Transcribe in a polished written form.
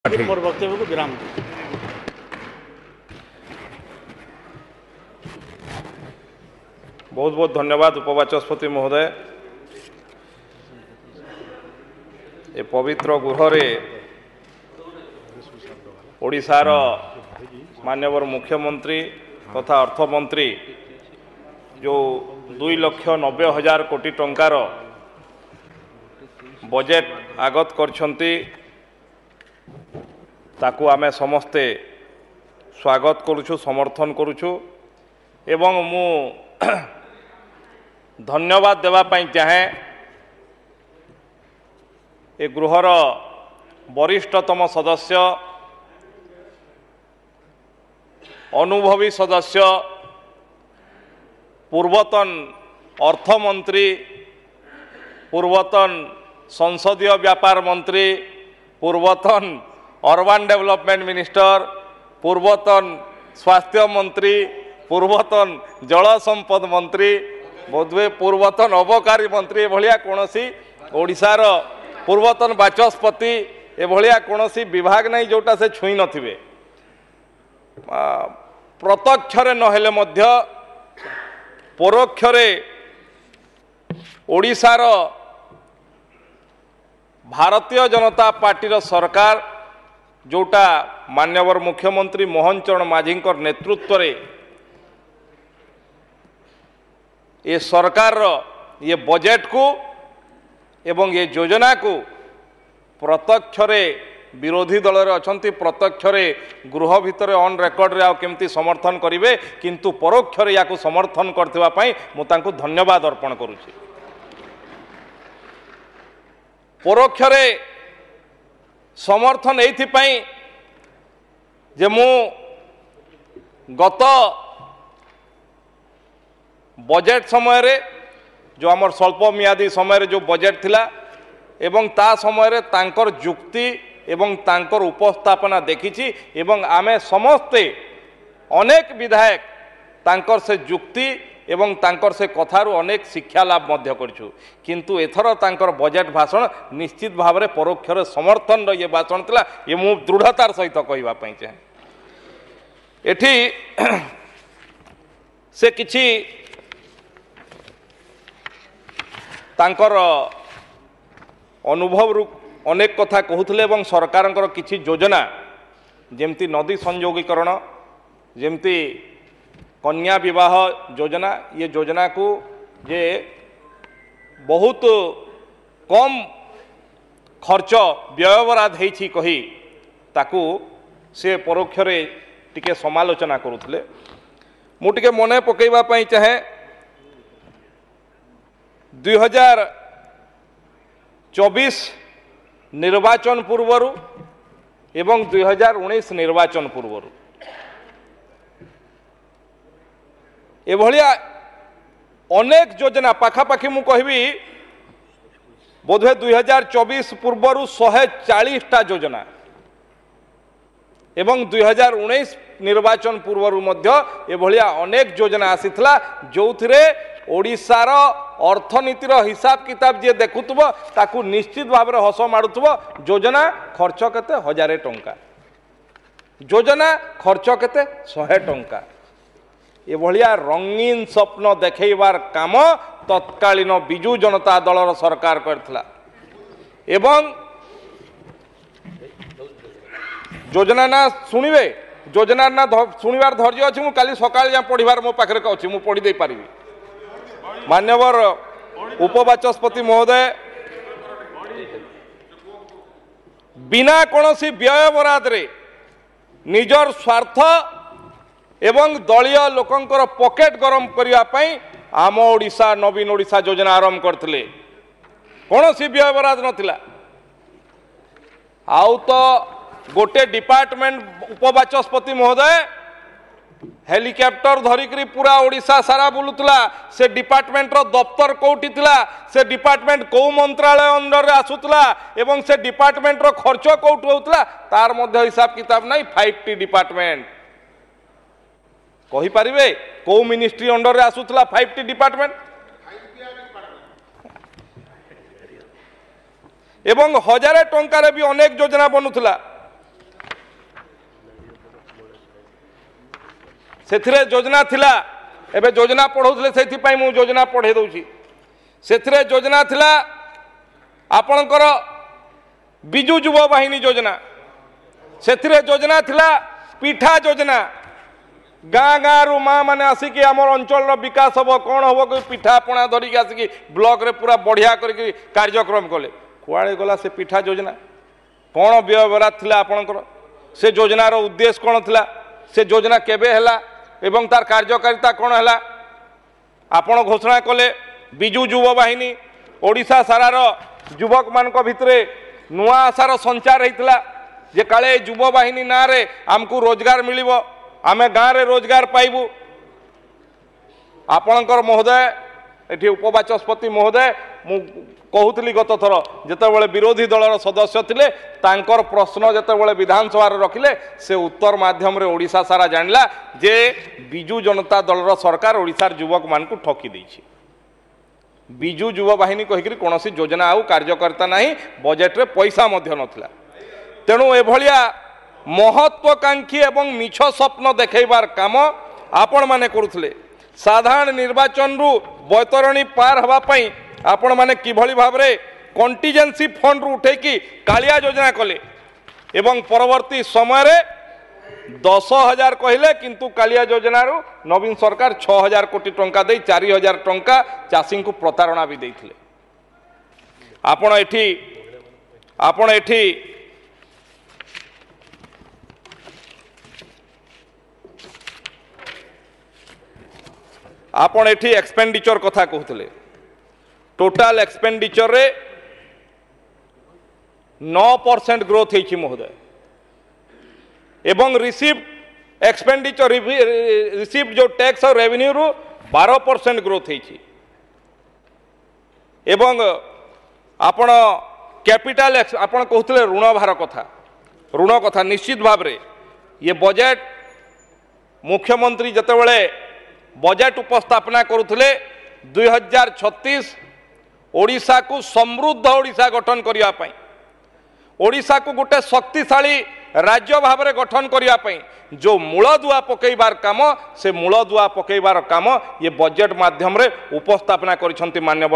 मोर वक्तव्य को विराम बहुत बहुत धन्यवाद उपबाचस्पति महोदय। ए पवित्र गृहरे ओडिशार माननीय मुख्यमंत्री तथा अर्थमंत्री जो 2,90,000 कोटी टंकार बजेट आगत करछंती ताकू आमे समस्ते स्वागत करुछु, समर्थन करुछु एवं मु धन्यवाद देवा पाई चाहे ए गृहर वरिष्ठतम सदस्य अनुभवी सदस्य पूर्वतन अर्थमंत्री, पूर्वतन संसदीय व्यापार मंत्री, पूर्वतन अर्बन डेवलपमेंट मिनिस्टर, पूर्वतन स्वास्थ्य मंत्री, पूर्वतन जल संपद मंत्री, बोधवे पूर्वतन अबकारी मंत्री, एभलिया कोनोसी ओडिशार पूर्वतन बाचस्पति एभलिया कोनोसी विभाग नहीं जोटा से छुई नथिबे। प्रत्यक्षरे नहेले मध्य परोक्षरे ओडिशार भारतीय जनता पार्टी सरकार जोटा माननीय मुख्यमंत्री मोहन चरण माझी नेतृत्व रे ये सरकार ये बजेट को एवं ये योजना को प्रत्यक्षरे विरोधी दल रे अछंती, प्रत्यक्षरे गृह भितर ऑन रेकर्ड रे आउ केमती समर्थन करिवे, किंतु परोक्षरे याकू समर्थन करथिबा पई मु तांकू धन्यवाद अर्पण करूची। परोक्षरे समर्थन एइथिपाई जे मु गत बजेट समय रे जो आमर स्वल्प मियादी समय रे जो बजेट थिला एवं ता समय रे तांकर जुक्ति एवं तांकर उपस्थापना देखिछि एवं आमे समस्ते अनेक विधायक तांकर से जुक्ति एवं तांकर से कथारू अनेक शिक्षा लाभ मध्य करछु, किंतु एथर तांकर बजेट भाषण निश्चित भाव में परोक्षर समर्थन ये भाषण थिला। ये मु दृढ़तार सहित कहवा पई चाहे एठी से किछि तांकर अनुभव रु अनेक कथा कहूथिले एवं सरकारंकर किछि योजना जेमती नदी संयोगीकरण, जेमती कन्या विवाह योजना, ये योजना को जे बहुत कम खर्च व्ययबराद होइछि कही ताकू से परोक्षरे टिके समालोचना करुथिले। मु टिके मने पकेइबा पई चाहे 2024 निर्वाचन पूर्वरु एवं 2019 निर्वाचन पूर्वरु एभलिया अनेक योजना पाखापाखि मु कहबी बोधे 2024 पूर्वरु 140टा योजना एवं 2019 निर्वाचन पूर्वरु मध्य एभलिया अनेक योजना आसीथला जोथिरे ओडिशार अर्थनीतिर हिसाब किताब जे देखुथबो ताकू निश्चित भाव में हस मारुथबो। योजना खर्च केते 1000 टंका, योजना खर्च केते 100 टंका, एभलिया रंगीन स्वप्न देखैबार काम तत्कालीन बिजू जनता दलर सरकार करथिला एवं योजना ना सुनिबे, योजना ना सुनिबार धैर्य अछि। मु काली सकाळ जा पढिबार मो पाखरे अछि, मु पढि दे पारिबी। मान्यवर उपबाचस्पति महोदय, बिना कोनोसी व्यय बराद रे निजर स्वार्थ एवं दलीय लोकंकर पॉकेट गरम करिया पई आम ओडिशा नवीन ओडिशा योजना आरंभ करथिले, कोनोसी व्यय बराद नथिला। आउ तो गोटे डिपार्टमेंट उपबाचस्पति महोदय हेलिकॉप्टर धरिकरी पूरा ओडिशा सारा बुलुतला, से डिपार्टमेंट रो दफ्तर कोठी थिला, से डिपार्टमेंट को मंत्रालय अंडर रे आसुतला एवं से डिपार्टमेंट रो खर्च कोठी होतला तार मध्य हिसाब किताब नहीं। 5टी डिपार्टमेंट कहि परिबे को मिनिस्ट्री अंडर रे आसुतला 5टी डिपार्टमेंट एवं 1000 टंकार भी अनेक योजना बनूला। से योजना थिला एबे योजना पढ़ौले से मु योजना पढ़े दूची से योजना थिला आपणकर बिजु युव वाहिनी योजना से योजना थिला पीठा योजना गाँ गाँ रु माँ मैंने आसिक आम अंचल विकास हम कौन हम कि पिठा पणा धरिकी आसिक ब्लॉक रे पूरा बढ़िया करके कार्यक्रम कले कुआड़े गला से पिठा योजना कौन व्यवहार थिला आपणकर से योजनार उद्देश्य कौन थिला से योजना केबे हैला एवं तार कार्यकारिता कौन हैला आपण घोषणा कले बिजु युव वाहिनी ओडिशा सारार युवक मानक भितरे नुआ आशार संचार होता जे काले युव वाहिनी ना रे आमको रोजगार मिलिबो आमे गाँव रे रोजगार पाइबू आपणकर महोदय एठी उपबाचस्पति महोदय मु कहूली गत थर जितेबाला विरोधी दलर सदस्य थिले तांकर प्रश्न जितेबाला विधानसभा रखिले से उत्तर माध्यम रे ओडिशा सारा जानला जे बिजु जनता दलर सरकार ओडिशार युवक मान को ठकी देछि बिजु युव वाहिनी कहिकरी कोनोसी योजना आउ कार्यकर्ता नाही बजेट रे पैसा मध्य नथिला तेणु एभलिया महत्वाकांक्षी एवं मिछ स्वप्न देखैबार काम आपण माने करुथले साधारण निर्वाचन रु बैतरणी पार हवा पई आपण माने किभली भाबरे कंटीजेंसी फंड रु उठेकी कालिया योजना कले एवं परवर्ती समय रे 10,000 कहले किंतु कालिया योजना रु नवीन सरकार 6,000 कोटी टंका दे 4,000 टंका चाषी को प्रतारणा भी देथिले आपण एठी आपण एठी एक्सपेंडिचर कथा कहते टोटाल एक्सपेंडिचर रे 9% ग्रोथ होती महोदय एवं रिसीव्ड एक्सपेंडिचर रिसीव्ड जो टैक्स और रेवेन्यू रु 12% ग्रोथ होती एवं आपण कैपिटल आपण कहते ऋण भार कथा निश्चित भाव रे ये बजेट मुख्यमंत्री जतेबेले बजेट उपस्थापना करुले 2036 ओडिशा को समृद्ध ओडिशा गठन करने ओडिशा को गोटे शक्तिशाली राज्य भाव में गठन करने जो मूलदुआ पकईबार काम से मूलदुआ पकईबार काम ये बजेट माध्यम रे उपस्थापना करिसेंति माननीय